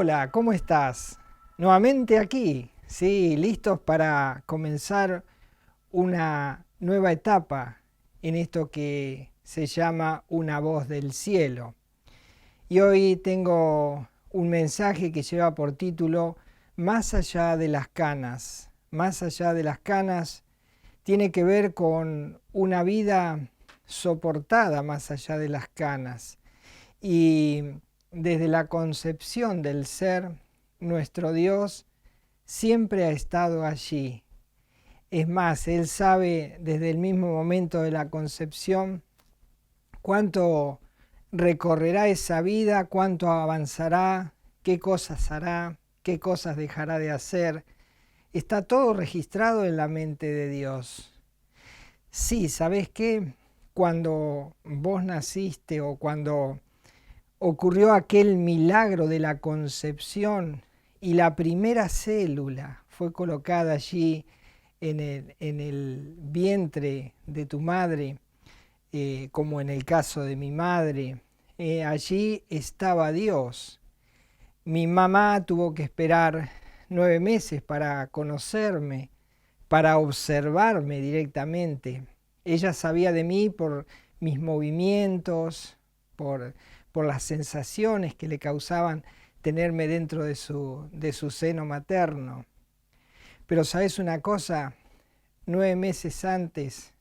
Hola, ¿cómo estás? Nuevamente aquí, sí, listos para comenzar una nueva etapa en esto que se llama Una voz del cielo. Y hoy tengo un mensaje que lleva por título Más allá de las canas. Más allá de las canas tiene que ver con una vida soportada más allá de las canas. Y desde la concepción del ser, nuestro Dios siempre ha estado allí. Es más, Él sabe desde el mismo momento de la concepción cuánto recorrerá esa vida, cuánto avanzará, qué cosas hará, qué cosas dejará de hacer. Está todo registrado en la mente de Dios. Sí, ¿sabés qué? Cuando vos naciste o cuando ocurrió aquel milagro de la concepción y la primera célula fue colocada allí en el vientre de tu madre, como en el caso de mi madre. Allí estaba Dios. Mi mamá tuvo que esperar 9 meses para conocerme, para observarme directamente. Ella sabía de mí por mis movimientos, por, por las sensaciones que le causaban tenerme dentro de su seno materno. Pero sabes una cosa, 9 meses antes,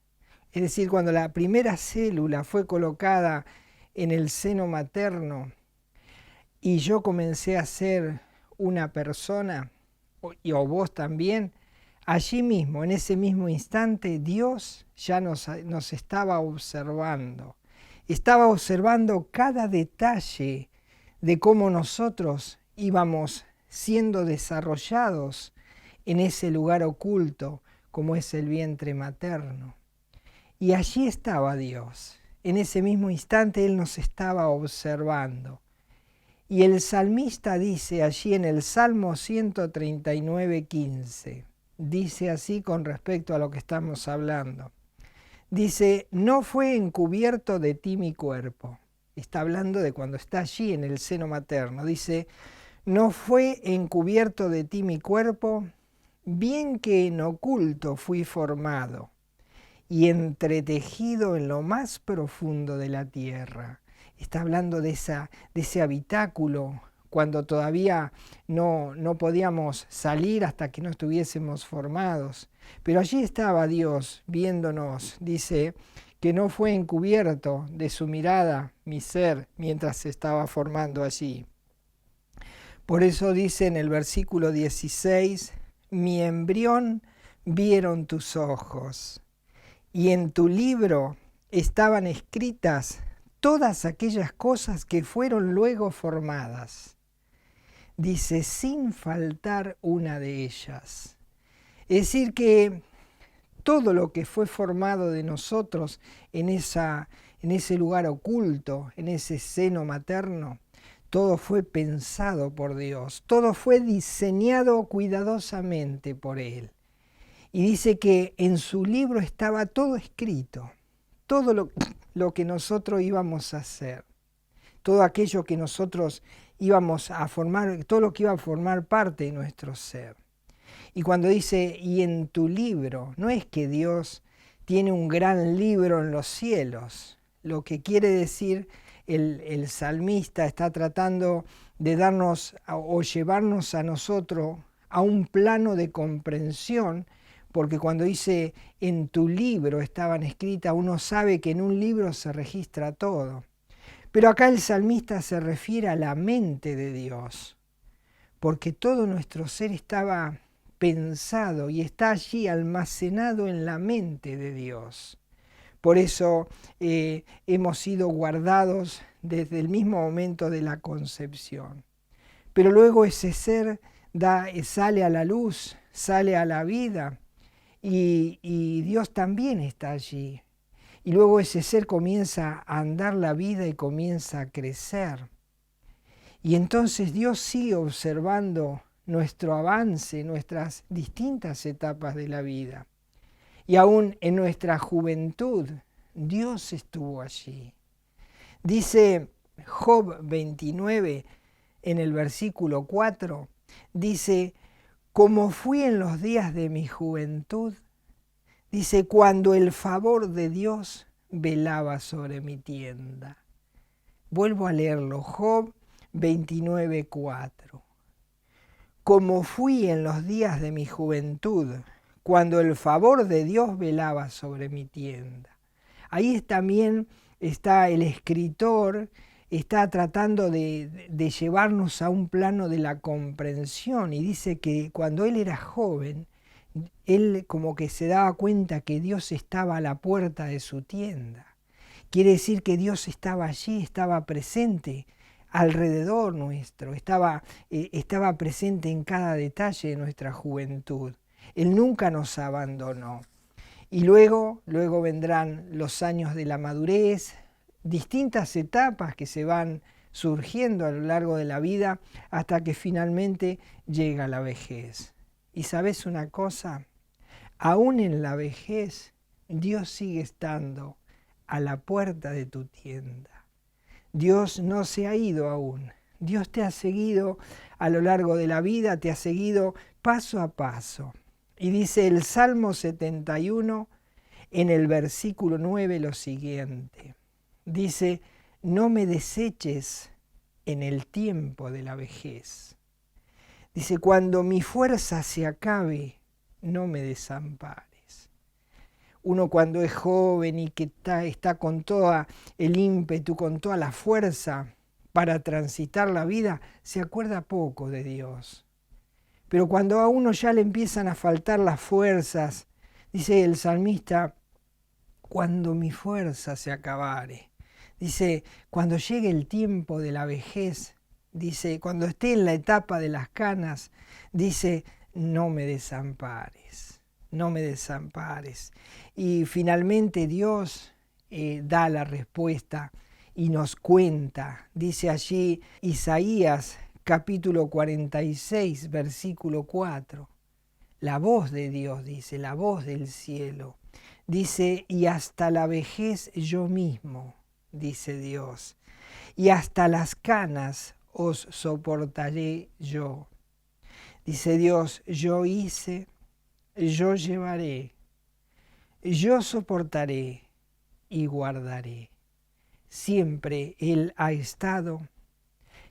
es decir, cuando la primera célula fue colocada en el seno materno y yo comencé a ser una persona, o vos también, allí mismo, en ese mismo instante, Dios ya nos estaba observando. Estaba observando cada detalle de cómo nosotros íbamos siendo desarrollados en ese lugar oculto como es el vientre materno. Y allí estaba Dios. En ese mismo instante Él nos estaba observando. Y el salmista dice allí en el Salmo 139:15, dice así con respecto a lo que estamos hablando. Dice, no fue encubierto de ti mi cuerpo. Está hablando de cuando está allí en el seno materno. Dice, no fue encubierto de ti mi cuerpo, bien que en oculto fui formado y entretejido en lo más profundo de la tierra. Está hablando de ese habitáculo cuando todavía no podíamos salir hasta que no estuviésemos formados. Pero allí estaba Dios viéndonos, dice, que no fue encubierto de su mirada mi ser mientras se estaba formando allí. Por eso dice en el versículo 16, mi embrión vieron tus ojos, y en tu libro estaban escritas todas aquellas cosas que fueron luego formadas. Dice, sin faltar una de ellas. Es decir, que todo lo que fue formado de nosotros en ese lugar oculto, en ese seno materno, todo fue pensado por Dios, todo fue diseñado cuidadosamente por Él. Y dice que en su libro estaba todo escrito, todo lo que nosotros íbamos a hacer, todo aquello que nosotros íbamos a formar, todo lo que iba a formar parte de nuestro ser. Y cuando dice, y en tu libro, no es que Dios tiene un gran libro en los cielos. Lo que quiere decir el salmista está tratando de darnos o llevarnos a nosotros a un plano de comprensión, porque cuando dice en tu libro estaban escritas, uno sabe que en un libro se registra todo. Pero acá el salmista se refiere a la mente de Dios, porque todo nuestro ser estaba pensado y está allí almacenado en la mente de Dios. Por eso hemos sido guardados desde el mismo momento de la concepción. Pero luego ese ser sale a la luz, sale a la vida y Dios también está allí. Y luego ese ser comienza a andar la vida y comienza a crecer. Y entonces Dios sigue observando nuestro avance, nuestras distintas etapas de la vida. Y aún en nuestra juventud, Dios estuvo allí. Dice Job 29, en el versículo 4, dice, como fui en los días de mi juventud, dice, cuando el favor de Dios velaba sobre mi tienda. Vuelvo a leerlo, Job 29:4. Como fui en los días de mi juventud, cuando el favor de Dios velaba sobre mi tienda. Ahí también está el escritor, está tratando de llevarnos a un plano de la comprensión y dice que cuando él era joven, él como que se daba cuenta que Dios estaba a la puerta de su tienda. Quiere decir que Dios estaba allí, estaba presente alrededor nuestro, estaba presente en cada detalle de nuestra juventud. Él nunca nos abandonó. Y luego vendrán los años de la madurez, distintas etapas que se van surgiendo a lo largo de la vida hasta que finalmente llega la vejez. ¿Y sabes una cosa? Aún en la vejez, Dios sigue estando a la puerta de tu tienda. Dios no se ha ido aún. Dios te ha seguido a lo largo de la vida, te ha seguido paso a paso. Y dice el Salmo 71 en el versículo 9 lo siguiente. Dice, no me deseches en el tiempo de la vejez. Dice, cuando mi fuerza se acabe, no me desampares. Uno cuando es joven y que está con todo el ímpetu, con toda la fuerza para transitar la vida, se acuerda poco de Dios. Pero cuando a uno ya le empiezan a faltar las fuerzas, dice el salmista, cuando mi fuerza se acabare. Dice, cuando llegue el tiempo de la vejez, dice, cuando esté en la etapa de las canas, dice, no me desampares, no me desampares. Y finalmente Dios da la respuesta y nos cuenta, dice allí Isaías capítulo 46, versículo 4, la voz de Dios, dice, la voz del cielo, dice, y hasta la vejez yo mismo, dice Dios, y hasta las canas os soportaré yo. Dice Dios, yo hice, yo llevaré, yo soportaré y guardaré. Siempre Él ha estado,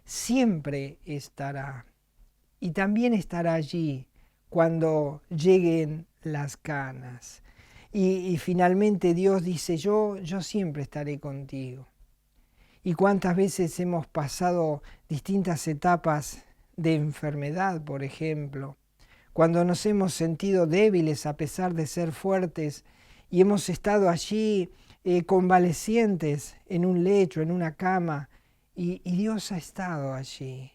siempre estará. Y también estará allí cuando lleguen las canas. Y finalmente Dios dice, yo siempre estaré contigo. Y cuántas veces hemos pasado distintas etapas de enfermedad, por ejemplo, cuando nos hemos sentido débiles a pesar de ser fuertes y hemos estado allí convalecientes en un lecho, en una cama, y Dios ha estado allí.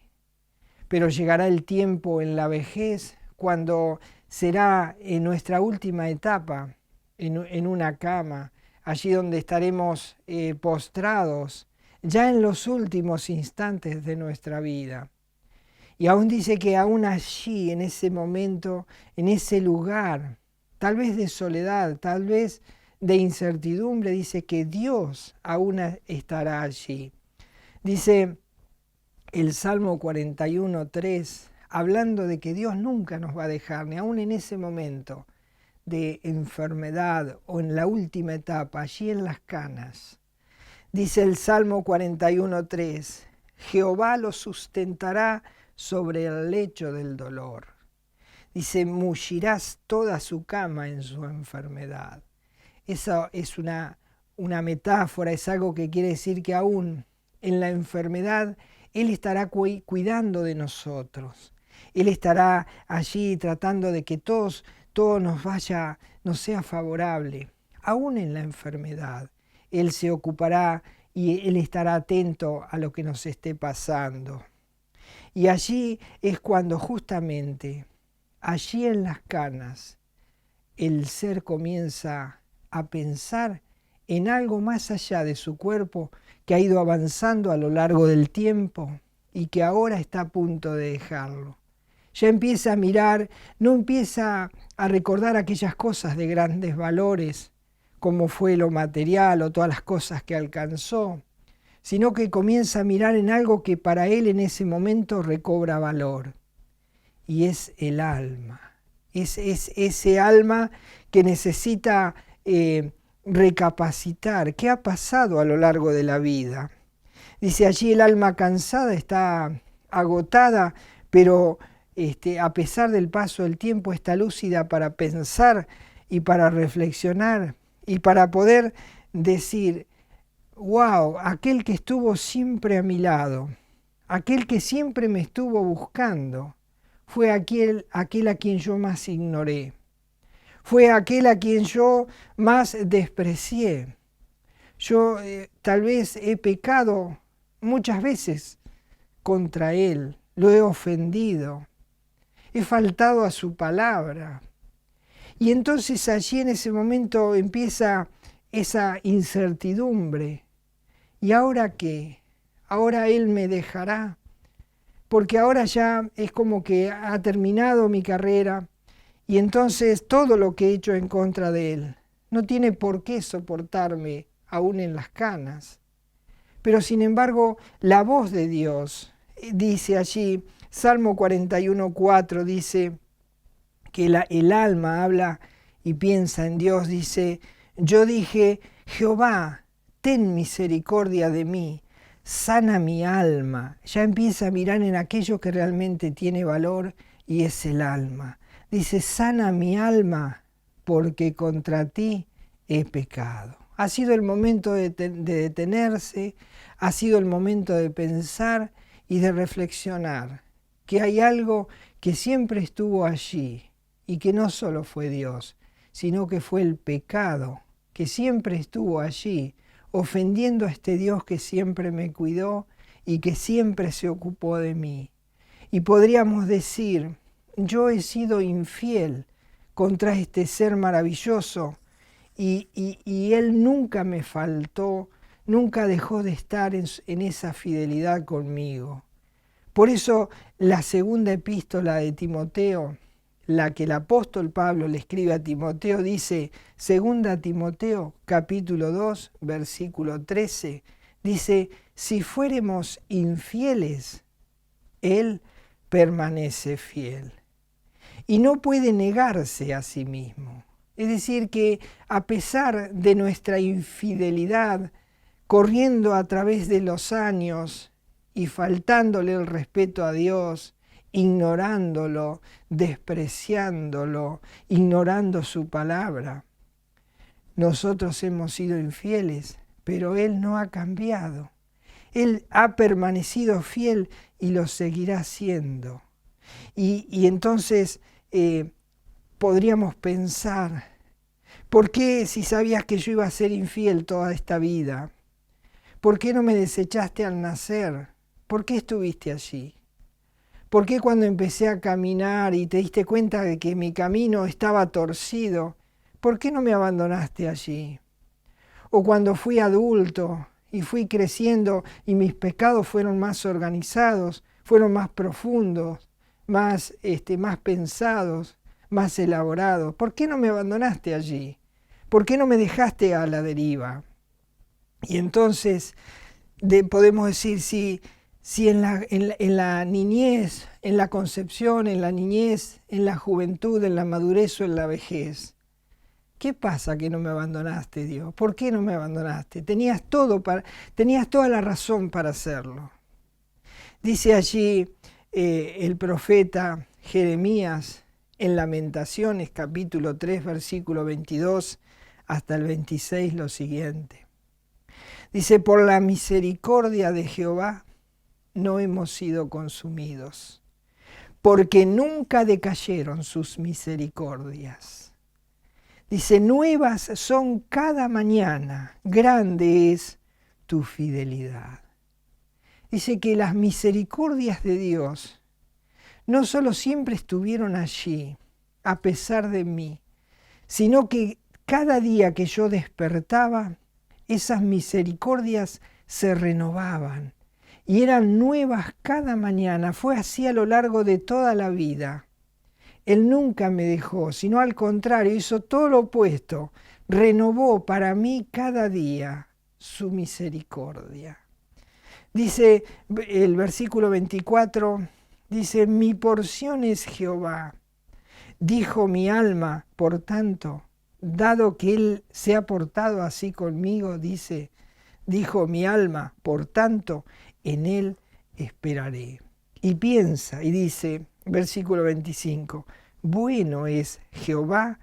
Pero llegará el tiempo en la vejez cuando será en nuestra última etapa, en una cama, allí donde estaremos postrados, ya en los últimos instantes de nuestra vida. Y aún dice que aún allí, en ese momento, en ese lugar, tal vez de soledad, tal vez de incertidumbre, dice que Dios aún estará allí. Dice el Salmo 41:3, hablando de que Dios nunca nos va a dejar, ni aún en ese momento de enfermedad o en la última etapa, allí en las canas. Dice el Salmo 41:3, Jehová lo sustentará sobre el lecho del dolor. Dice, mullirás toda su cama en su enfermedad. Esa es una metáfora, es algo que quiere decir que aún en la enfermedad Él estará cuidando de nosotros. Él estará allí tratando de que todo nos sea favorable. Aún en la enfermedad, Él se ocupará y Él estará atento a lo que nos esté pasando. Y allí es cuando justamente, allí en las canas, el ser comienza a pensar en algo más allá de su cuerpo que ha ido avanzando a lo largo del tiempo y que ahora está a punto de dejarlo. Ya empieza a mirar, no empieza a recordar aquellas cosas de grandes valores, como fue lo material o todas las cosas que alcanzó. sino que comienza a mirar en algo que para él en ese momento recobra valor, y es el alma. Es ese alma que necesita recapacitar qué ha pasado a lo largo de la vida. Dice allí: el alma cansada está agotada, pero a pesar del paso del tiempo está lúcida para pensar y para reflexionar y para poder decir: wow, aquel que estuvo siempre a mi lado, aquel que siempre me estuvo buscando, fue aquel a quien yo más ignoré, fue aquel a quien yo más desprecié. Yo tal vez he pecado muchas veces contra él, lo he ofendido, he faltado a su palabra. Y entonces allí en ese momento empieza esa incertidumbre. ¿Y ahora qué? ¿Ahora él me dejará? Porque ahora ya es como que ha terminado mi carrera y entonces todo lo que he hecho en contra de él no tiene por qué soportarme aún en las canas. Pero sin embargo, la voz de Dios dice allí, Salmo 41:4 dice que el alma habla y piensa en Dios, dice: yo dije, Jehová, ten misericordia de mí, sana mi alma. Ya empieza a mirar en aquello que realmente tiene valor y es el alma. Dice: sana mi alma porque contra ti he pecado. Ha sido el momento de detenerse, ha sido el momento de pensar y de reflexionar que hay algo que siempre estuvo allí y que no solo fue Dios, sino que fue el pecado que siempre estuvo allí, ofendiendo a este Dios que siempre me cuidó y que siempre se ocupó de mí. Y podríamos decir: yo he sido infiel contra este ser maravilloso y Él nunca me faltó, nunca dejó de estar en esa fidelidad conmigo. Por eso la segunda epístola de Timoteo, la que el apóstol Pablo le escribe a Timoteo, dice, 2 Timoteo capítulo 2, versículo 13, dice: si fuéramos infieles, Él permanece fiel y no puede negarse a sí mismo. Es decir, que a pesar de nuestra infidelidad, corriendo a través de los años y faltándole el respeto a Dios, ignorándolo, despreciándolo, ignorando su palabra, nosotros hemos sido infieles, pero Él no ha cambiado. Él ha permanecido fiel y lo seguirá siendo. Y entonces podríamos pensar: ¿por qué, si sabías que yo iba a ser infiel toda esta vida? ¿Por qué no me desechaste al nacer? ¿Por qué estuviste allí? ¿Por qué cuando empecé a caminar y te diste cuenta de que mi camino estaba torcido, por qué no me abandonaste allí? O cuando fui adulto y fui creciendo y mis pecados fueron más organizados, fueron más profundos, más pensados, más elaborados, ¿por qué no me abandonaste allí? ¿Por qué no me dejaste a la deriva? Y entonces podemos decir, si en la niñez, en la concepción, en la niñez, en la juventud, en la madurez o en la vejez, ¿qué pasa que no me abandonaste, Dios? ¿Por qué no me abandonaste? Tenías toda la razón para hacerlo. Dice allí el profeta Jeremías en Lamentaciones, capítulo 3, versículo 22 hasta el 26, lo siguiente. Dice: por la misericordia de Jehová no hemos sido consumidos, porque nunca decayeron sus misericordias. Dice: nuevas son cada mañana, grande es tu fidelidad. Dice que las misericordias de Dios no solo siempre estuvieron allí, a pesar de mí, sino que cada día que yo despertaba, esas misericordias se renovaban y eran nuevas cada mañana. Fue así a lo largo de toda la vida. Él nunca me dejó, sino al contrario, hizo todo lo opuesto. Renovó para mí cada día su misericordia. Dice el versículo 24, dice, mi porción es Jehová. Dijo mi alma, por tanto, dado que Él se ha portado así conmigo, dijo mi alma, por tanto, en Él esperaré. Y piensa, y dice, versículo 25, bueno es Jehová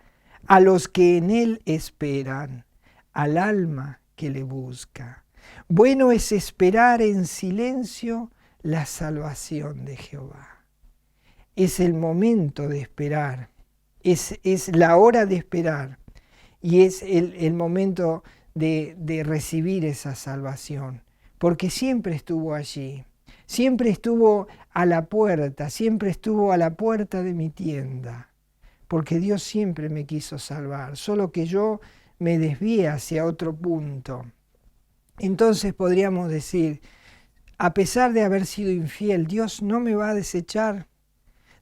a los que en Él esperan, al alma que le busca. Bueno es esperar en silencio la salvación de Jehová. Es el momento de esperar, es la hora de esperar y es el momento de recibir esa salvación, porque siempre estuvo allí, siempre estuvo a la puerta, siempre estuvo a la puerta de mi tienda, porque Dios siempre me quiso salvar, solo que yo me desvié hacia otro punto. Entonces podríamos decir, a pesar de haber sido infiel, Dios no me va a desechar.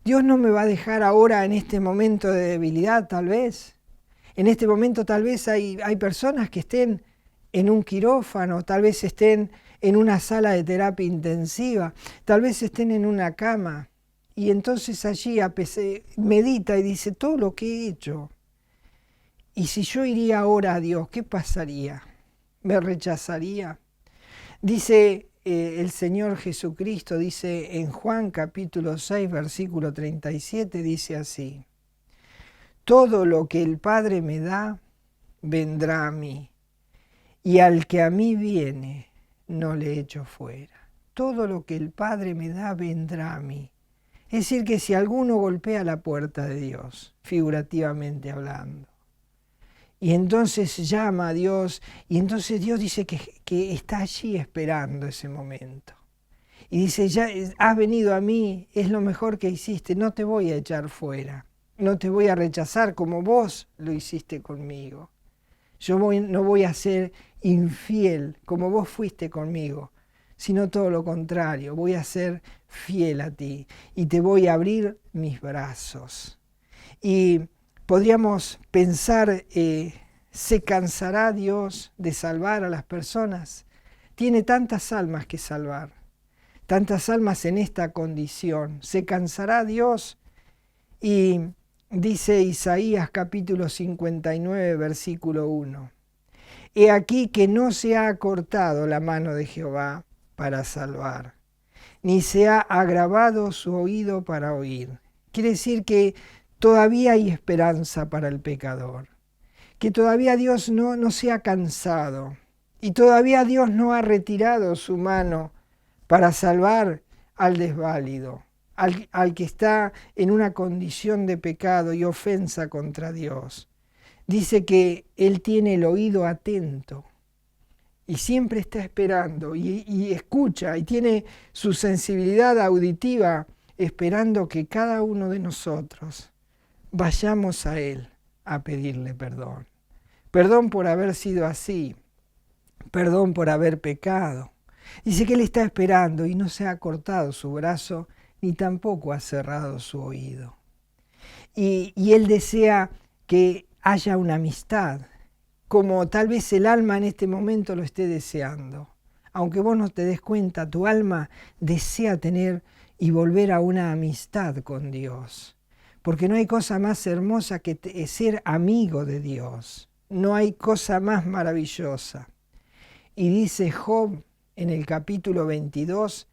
Dios no me va a dejar ahora en este momento de debilidad, tal vez. En este momento tal vez hay personas que estén en un quirófano, tal vez estén en una sala de terapia intensiva, tal vez estén en una cama. Y entonces allí medita y dice, todo lo que he hecho. Y si yo iría ahora a Dios, ¿qué pasaría? ¿Me rechazaría? Dice el Señor Jesucristo, dice en Juan capítulo 6, versículo 37, dice así, todo lo que el Padre me da, vendrá a mí, y al que a mí viene, no le echo fuera. Todo lo que el Padre me da, vendrá a mí. Es decir, que si alguno golpea la puerta de Dios, figurativamente hablando, y entonces llama a Dios, y entonces Dios dice que está allí esperando ese momento. Y dice, ya has venido a mí, es lo mejor que hiciste, no te voy a echar fuera, no te voy a rechazar como vos lo hiciste conmigo. Yo no voy a ser infiel como vos fuiste conmigo, sino todo lo contrario, voy a ser fiel a ti y te voy a abrir mis brazos. Y podríamos pensar, ¿se cansará Dios de salvar a las personas? Tiene tantas almas que salvar, tantas almas en esta condición. ¿Se cansará Dios? Y dice Isaías capítulo 59, versículo 1. He aquí que no se ha acortado la mano de Jehová para salvar, ni se ha agravado su oído para oír. Quiere decir que todavía hay esperanza para el pecador, que todavía Dios no se ha cansado y todavía Dios no ha retirado su mano para salvar al desválido, al que está en una condición de pecado y ofensa contra Dios. Dice que Él tiene el oído atento y siempre está esperando y escucha y tiene su sensibilidad auditiva esperando que cada uno de nosotros vayamos a Él a pedirle perdón. Perdón por haber sido así, perdón por haber pecado. Dice que Él está esperando y no se ha cortado su brazo ni tampoco ha cerrado su oído. Y Él desea que haya una amistad, como tal vez el alma en este momento lo esté deseando. Aunque vos no te des cuenta, tu alma desea tener y volver a una amistad con Dios. Porque no hay cosa más hermosa que ser amigo de Dios. No hay cosa más maravillosa. Y dice Job en el capítulo 22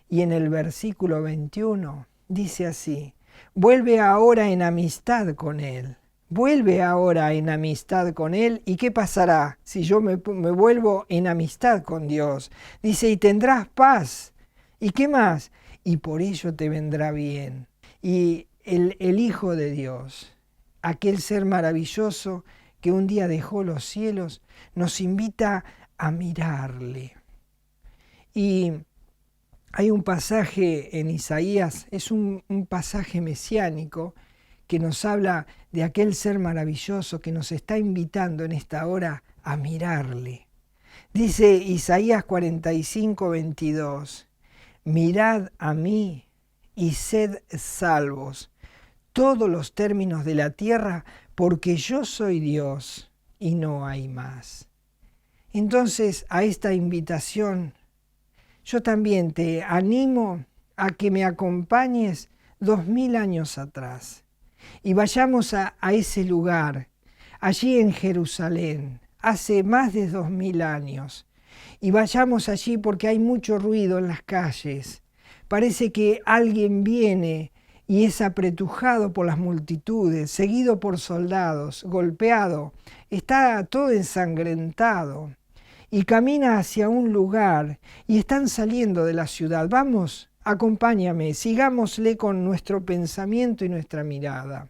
y en el versículo 21, dice así, vuelve ahora en amistad con Él. Vuelve ahora en amistad con Él. ¿Y qué pasará si yo me vuelvo en amistad con Dios? Dice, y tendrás paz. ¿Y qué más? Y por ello te vendrá bien. Y el Hijo de Dios, aquel ser maravilloso que un día dejó los cielos, nos invita a mirarle. Y hay un pasaje en Isaías, es un pasaje mesiánico, que nos habla de aquel ser maravilloso que nos está invitando en esta hora a mirarle. Dice Isaías 45, 22, mirad a mí y sed salvos, todos los términos de la tierra, porque yo soy Dios y no hay más. Entonces, a esta invitación yo también te animo a que me acompañes 2000 años atrás y vayamos a ese lugar, allí en Jerusalén, hace más de 2000 años. Y vayamos allí porque hay mucho ruido en las calles. Parece que alguien viene y es apretujado por las multitudes, seguido por soldados, golpeado, está todo ensangrentado y camina hacia un lugar y están saliendo de la ciudad. Vamos, acompáñame, sigámosle con nuestro pensamiento y nuestra mirada.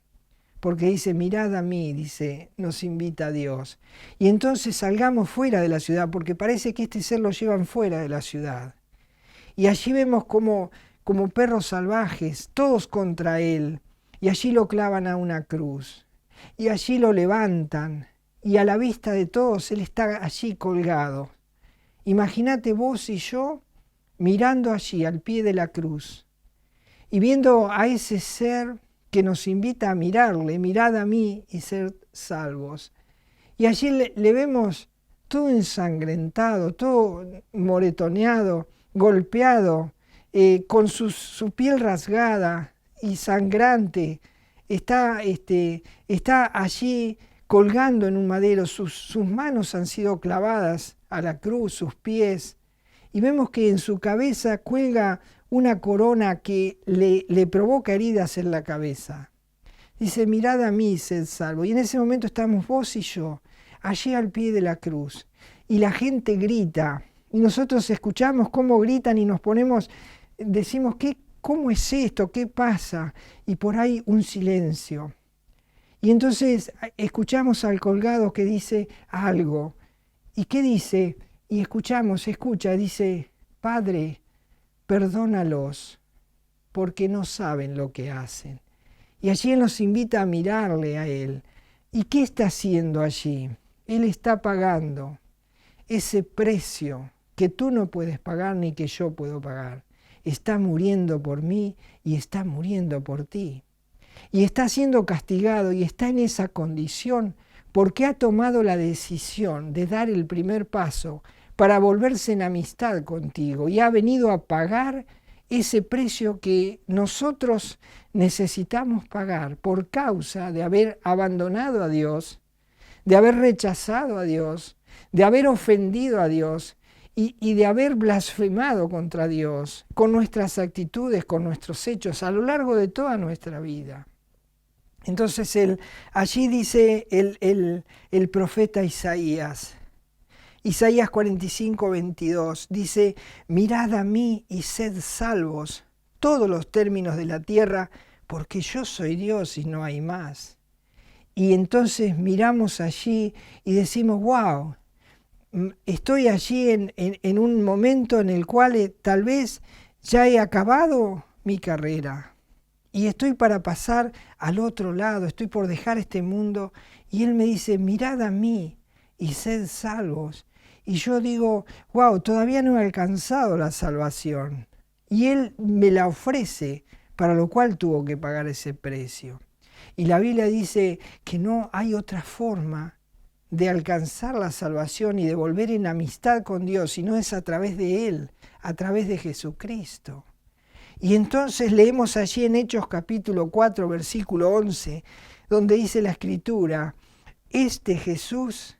Porque dice, mirad a mí, dice, nos invita a Dios. Y entonces salgamos fuera de la ciudad, porque parece que este ser lo llevan fuera de la ciudad. Y allí vemos como perros salvajes, todos contra él. Y allí lo clavan a una cruz. Y allí lo levantan. Y a la vista de todos, él está allí colgado. Imagínate vos y yo mirando allí al pie de la cruz. Y viendo a ese ser que nos invita a mirarle, mirad a mí y ser salvos. Y allí le vemos todo ensangrentado, todo moretoneado, golpeado, con su piel rasgada y sangrante. Está allí colgando en un madero, sus manos han sido clavadas a la cruz, sus pies. Y vemos que en su cabeza cuelga una corona que le provoca heridas en la cabeza. Dice, mirad a mí, sed salvo. Y en ese momento estamos vos y yo, allí al pie de la cruz. Y la gente grita. Y nosotros escuchamos cómo gritan y nos ponemos, decimos, ¿cómo es esto? ¿Qué pasa? Y por ahí un silencio. Y entonces escuchamos al colgado que dice algo. ¿Y qué dice? Y escucha, dice, Padre, perdónalos, porque no saben lo que hacen. Y allí Él nos invita a mirarle a Él. ¿Y qué está haciendo allí? Él está pagando ese precio que tú no puedes pagar ni que yo puedo pagar. Está muriendo por mí y está muriendo por ti. Y está siendo castigado y está en esa condición porque ha tomado la decisión de dar el primer paso para volverse en amistad contigo y ha venido a pagar ese precio que nosotros necesitamos pagar por causa de haber abandonado a Dios, de haber rechazado a Dios, de haber ofendido a Dios y de haber blasfemado contra Dios con nuestras actitudes, con nuestros hechos a lo largo de toda nuestra vida. Entonces allí dice el profeta Isaías 45, 22, dice, mirad a mí y sed salvos, todos los términos de la tierra, porque yo soy Dios y no hay más. Y entonces miramos allí y decimos, wow, estoy allí en un momento en el cual tal vez ya he acabado mi carrera. Y estoy para pasar al otro lado, estoy por dejar este mundo. Y Él me dice, mirad a mí y sed salvos. Y yo digo, wow, todavía no he alcanzado la salvación. Y Él me la ofrece, para lo cual tuvo que pagar ese precio. Y la Biblia dice que no hay otra forma de alcanzar la salvación y de volver en amistad con Dios, sino es a través de Él, a través de Jesucristo. Y entonces leemos allí en Hechos capítulo 4, versículo 11, donde dice la Escritura, este Jesús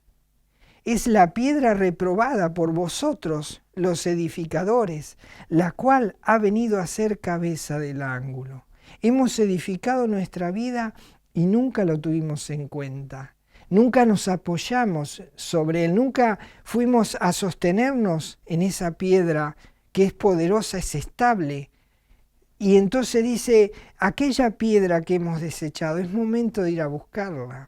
es la piedra reprobada por vosotros, los edificadores, la cual ha venido a ser cabeza del ángulo. Hemos edificado nuestra vida y nunca lo tuvimos en cuenta. Nunca nos apoyamos sobre él, nunca fuimos a sostenernos en esa piedra que es poderosa, es estable. Y entonces dice, aquella piedra que hemos desechado, es momento de ir a buscarla.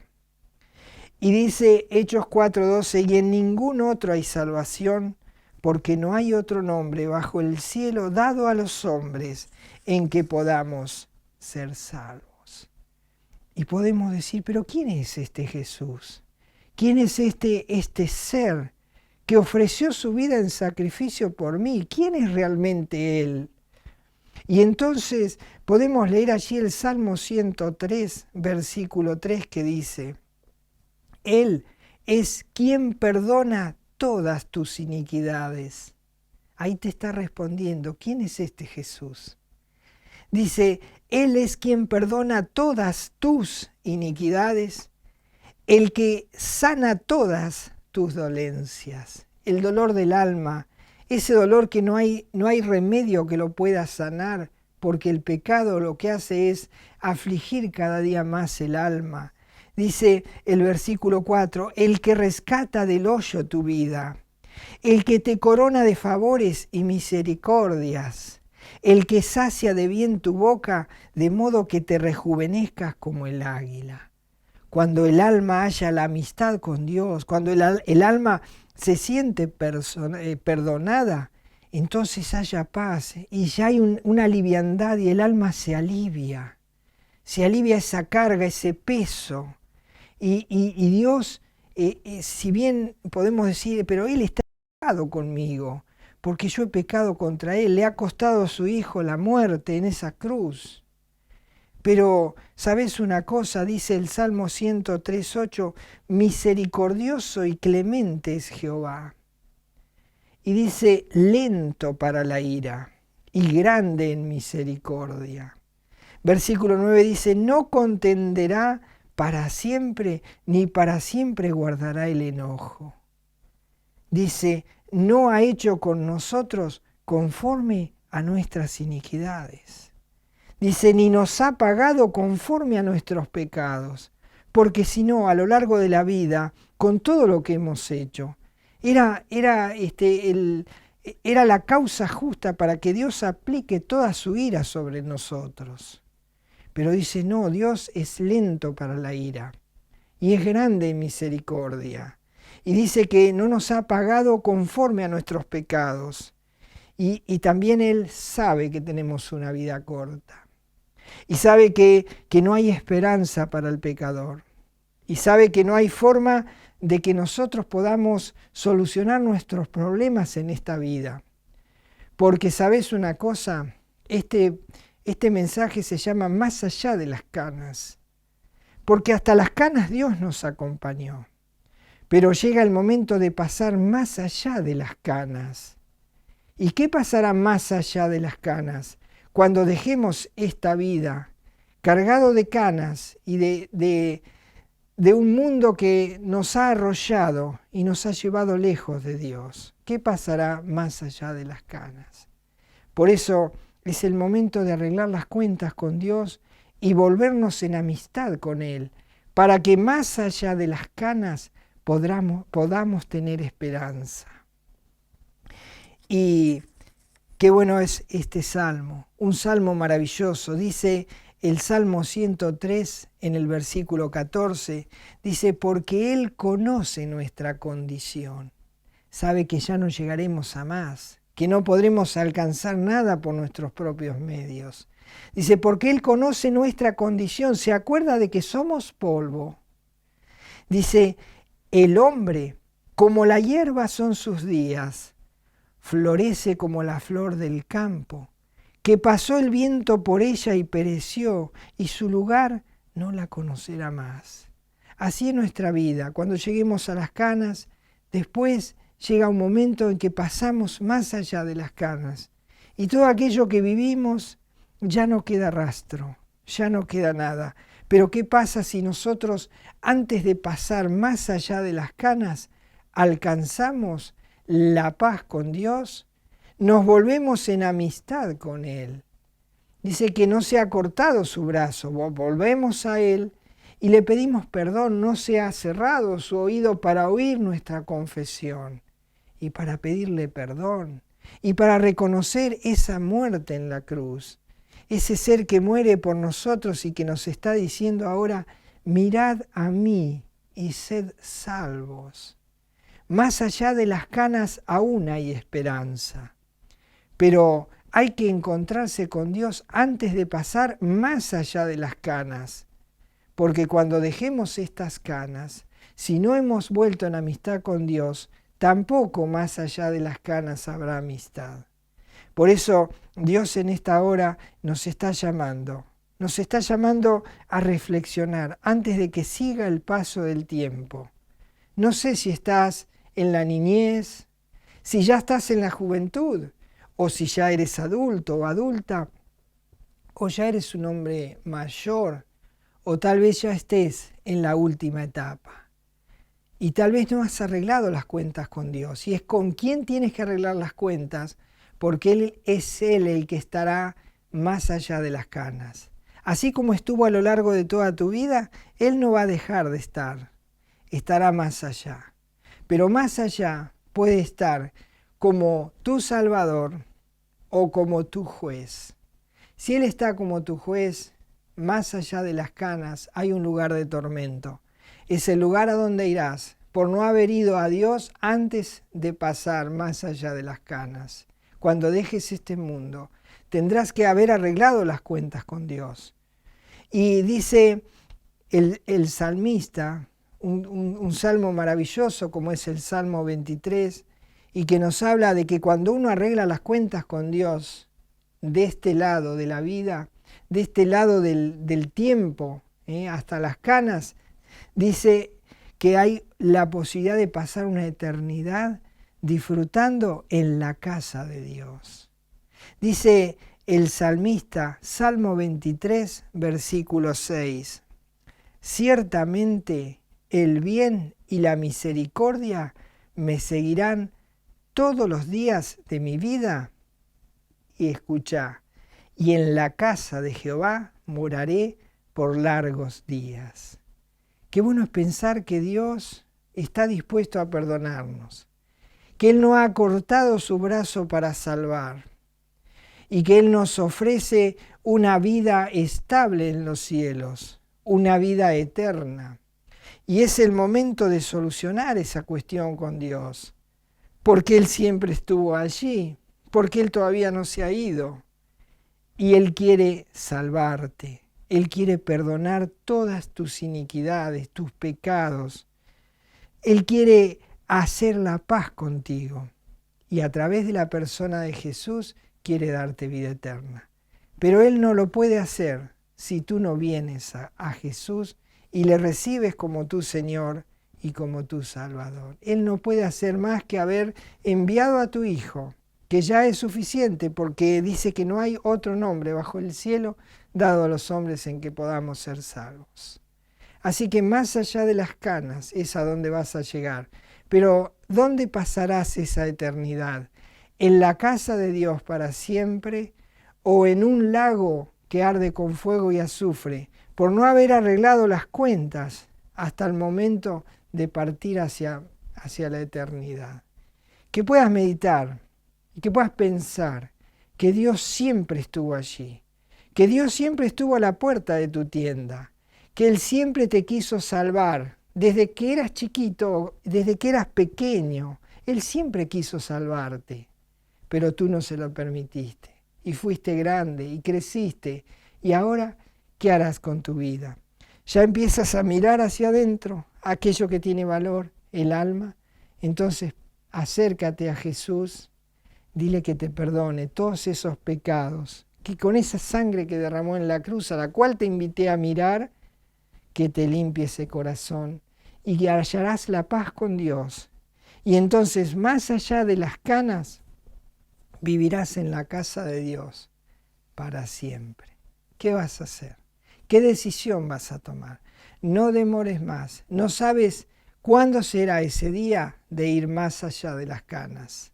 Y dice Hechos 4:12, y en ningún otro hay salvación, porque no hay otro nombre bajo el cielo dado a los hombres en que podamos ser salvos. Y podemos decir, pero ¿quién es este Jesús? ¿Quién es este ser que ofreció su vida en sacrificio por mí? ¿Quién es realmente Él? Y entonces podemos leer allí el Salmo 103, versículo 3, que dice, Él es quien perdona todas tus iniquidades. ahí te está respondiendo, ¿quién es este Jesús? Dice, Él es quien perdona todas tus iniquidades, el que sana todas tus dolencias, el dolor del alma, ese dolor que no hay remedio que lo pueda sanar, porque el pecado lo que hace es afligir cada día más el alma. Dice el versículo 4, el que rescata del hoyo tu vida, el que te corona de favores y misericordias, el que sacia de bien tu boca, de modo que te rejuvenezcas como el águila. Cuando el alma halla la amistad con Dios, cuando el alma se siente perdonada, entonces haya paz y ya hay una liviandad y el alma se alivia esa carga, ese peso. Y Dios, si bien podemos decir, pero Él está enojado conmigo, porque yo he pecado contra Él, le ha costado a su Hijo la muerte en esa cruz. Pero, ¿sabes una cosa? Dice el Salmo 103:8, misericordioso y clemente es Jehová. Y dice, lento para la ira y grande en misericordia. Versículo 9 dice, no contenderá para siempre, ni para siempre guardará el enojo. Dice, no ha hecho con nosotros conforme a nuestras iniquidades. Dice, ni nos ha pagado conforme a nuestros pecados, porque si no, a lo largo de la vida, con todo lo que hemos hecho, era la causa justa para que Dios aplique toda su ira sobre nosotros. Pero dice, no, Dios es lento para la ira y es grande en misericordia. Y dice que no nos ha pagado conforme a nuestros pecados. Y también Él sabe que tenemos una vida corta. Y sabe que no hay esperanza para el pecador. Y sabe que no hay forma de que nosotros podamos solucionar nuestros problemas en esta vida. Porque, ¿sabes una cosa? Este mensaje se llama Más allá de las canas. Porque hasta las canas Dios nos acompañó. Pero llega el momento de pasar más allá de las canas. ¿Y qué pasará más allá de las canas? Cuando dejemos esta vida cargado de canas y de un mundo que nos ha arrollado y nos ha llevado lejos de Dios. ¿Qué pasará más allá de las canas? Por eso es el momento de arreglar las cuentas con Dios y volvernos en amistad con Él, para que más allá de las canas podamos tener esperanza. Y qué bueno es este salmo, un salmo maravilloso. Dice el Salmo 103 en el versículo 14, dice, porque Él conoce nuestra condición, sabe que ya no llegaremos a más, que no podremos alcanzar nada por nuestros propios medios. Dice, porque Él conoce nuestra condición, se acuerda de que somos polvo. Dice, el hombre, como la hierba son sus días, florece como la flor del campo, que pasó el viento por ella y pereció, y su lugar no la conocerá más. Así es nuestra vida, cuando lleguemos a las canas, después llega un momento en que pasamos más allá de las canas, y todo aquello que vivimos ya no queda rastro, ya no queda nada. Pero ¿qué pasa si nosotros, antes de pasar más allá de las canas, alcanzamos la paz con Dios? Nos volvemos en amistad con Él. Dice que no se ha cortado su brazo, volvemos a Él y le pedimos perdón, no se ha cerrado su oído para oír nuestra confesión y para pedirle perdón y para reconocer esa muerte en la cruz. Ese ser que muere por nosotros y que nos está diciendo ahora, mirad a mí y sed salvos. Más allá de las canas aún hay esperanza. Pero hay que encontrarse con Dios antes de pasar más allá de las canas. Porque cuando dejemos estas canas, si no hemos vuelto en amistad con Dios, tampoco más allá de las canas habrá amistad. Por eso Dios en esta hora nos está llamando a reflexionar antes de que siga el paso del tiempo. No sé si estás en la niñez, Si ya estás en la juventud, o si ya eres adulto o adulta, o ya eres un hombre mayor, o tal vez ya estés en la última etapa. Y tal vez no has arreglado las cuentas con Dios. Y es con quién tienes que arreglar las cuentas, porque Él es el que estará más allá de las canas. Así como estuvo a lo largo de toda tu vida, Él no va a dejar de estar. Estará más allá. Pero más allá puede estar como tu Salvador o como tu juez. Si Él está como tu juez, más allá de las canas hay un lugar de tormento. Es el lugar a donde irás por no haber ido a Dios antes de pasar más allá de las canas. Cuando dejes este mundo, tendrás que haber arreglado las cuentas con Dios. Y dice el salmista, un salmo maravilloso como es el Salmo 23, y que nos habla de que cuando uno arregla las cuentas con Dios, de este lado de la vida, de este lado del tiempo, hasta las canas, dice que hay la posibilidad de pasar una eternidad disfrutando en la casa de Dios. Dice el salmista, Salmo 23, versículo 6, ciertamente el bien y la misericordia me seguirán todos los días de mi vida. Y escucha, y en la casa de Jehová moraré por largos días. Qué bueno es pensar que Dios está dispuesto a perdonarnos, que Él no ha cortado su brazo para salvar y que Él nos ofrece una vida estable en los cielos, una vida eterna. Y es el momento de solucionar esa cuestión con Dios, porque Él siempre estuvo allí, porque Él todavía no se ha ido y Él quiere salvarte. Él quiere perdonar todas tus iniquidades, tus pecados. Él quiere hacer la paz contigo y a través de la persona de Jesús quiere darte vida eterna. Pero Él no lo puede hacer si tú no vienes a Jesús y le recibes como tu Señor y como tu Salvador. Él no puede hacer más que haber enviado a tu Hijo, que ya es suficiente porque dice que no hay otro nombre bajo el cielo dado a los hombres en que podamos ser salvos. Así que más allá de las canas es a donde vas a llegar. Pero ¿dónde pasarás esa eternidad? ¿En la casa de Dios para siempre o en un lago que arde con fuego y azufre por no haber arreglado las cuentas hasta el momento de partir hacia la eternidad? Que puedas meditar y que puedas pensar que Dios siempre estuvo allí, que Dios siempre estuvo a la puerta de tu tienda, que Él siempre te quiso salvar, desde que eras chiquito, desde que eras pequeño, Él siempre quiso salvarte, pero tú no se lo permitiste, y fuiste grande, y creciste, y ahora, ¿qué harás con tu vida? ¿Ya empiezas a mirar hacia adentro, aquello que tiene valor, el alma? Entonces, acércate a Jesús, dile que te perdone todos esos pecados, que con esa sangre que derramó en la cruz, a la cual te invité a mirar, que te limpie ese corazón y que hallarás la paz con Dios. Y entonces, más allá de las canas, vivirás en la casa de Dios para siempre. ¿Qué vas a hacer? ¿Qué decisión vas a tomar? No demores más. No sabes cuándo será ese día de ir más allá de las canas.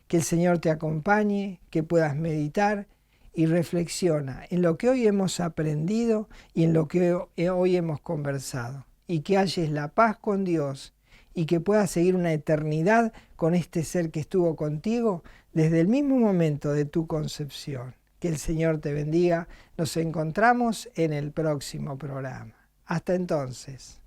Que el Señor te acompañe, que puedas meditar y reflexiona en lo que hoy hemos aprendido y en lo que hoy hemos conversado. Y que halles la paz con Dios y que puedas seguir una eternidad con este ser que estuvo contigo desde el mismo momento de tu concepción. Que el Señor te bendiga. Nos encontramos en el próximo programa. Hasta entonces.